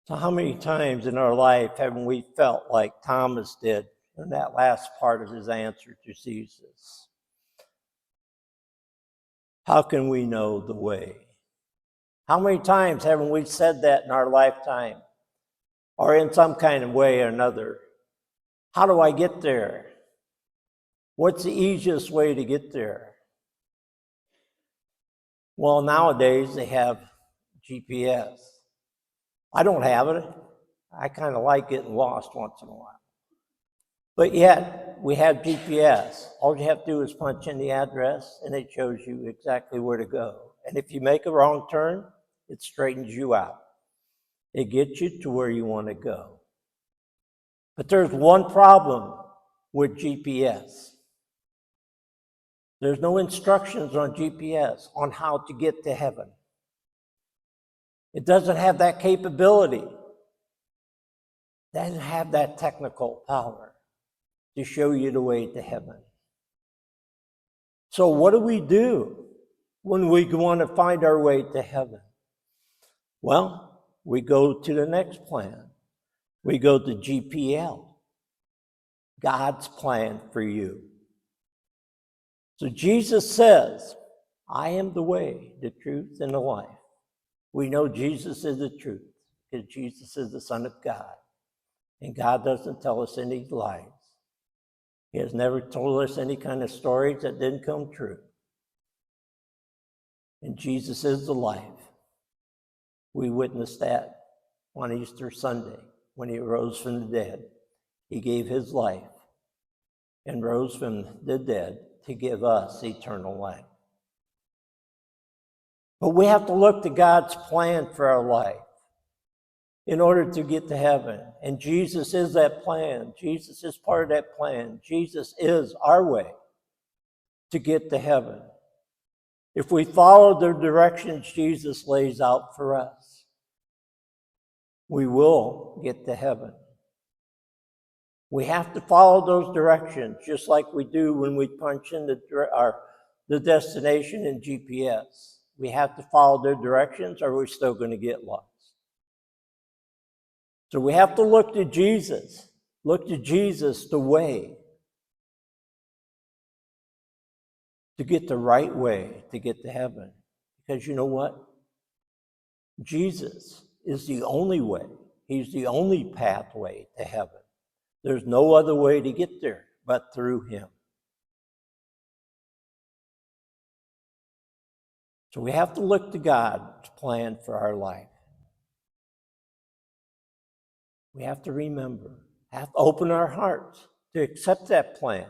So how many times in our life haven't we felt like Thomas did in that last part of his answer to Jesus? How can we know the way? How many times haven't we said that in our lifetime or in some kind of way or another? How do I get there? What's the easiest way to get there? Well, nowadays they have GPS. I don't have it. I kind of like getting lost once in a while. But yet, we have GPS. All you have to do is punch in the address, and it shows you exactly where to go. And if you make a wrong turn, it straightens you out. It gets you to where you want to go. But there's one problem with GPS. There's no instructions on GPS on how to get to heaven. It doesn't have that capability. It doesn't have that technical power to show you the way to heaven. So what do we do when we want to find our way to heaven? Well, we go to the next plan. We go to GPfyL, God's plan for you. So Jesus says, I am the way, the truth, and the life. We know Jesus is the truth because Jesus is the Son of God. And God doesn't tell us any lies. He has never told us any kind of stories that didn't come true. And Jesus is the life. We witnessed that on Easter Sunday when he rose from the dead. He gave his life and rose from the dead to give us eternal life. But we have to look to God's plan for our life in order to get to heaven. And Jesus is that plan. Jesus is part of that plan. Jesus is our way to get to heaven. If we follow the directions Jesus lays out for us, we will get to heaven. We have to follow those directions just like we do when we punch in the destination in GPS. We have to follow their directions or we're still going to get lost. So we have to look to Jesus. Look to Jesus, the way. To get the right way to get to heaven. Because you know what? Jesus is the only way. He's the only pathway to heaven. There's no other way to get there but through him. So we have to look to God's plan for our life. We have to remember, have to open our hearts to accept that plan,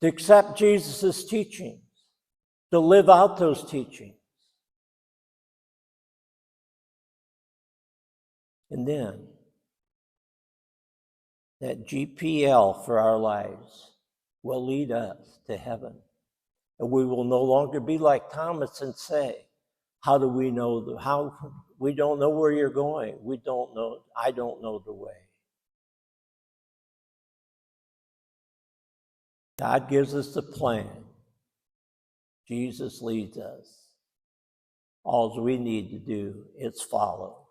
to accept Jesus' teachings, to live out those teachings. And then, that GPfyL for our lives will lead us to heaven. And we will no longer be like Thomas and say, how do we know we don't know where you're going. I don't know the way. God gives us the plan. Jesus leads us. All we need to do is follow.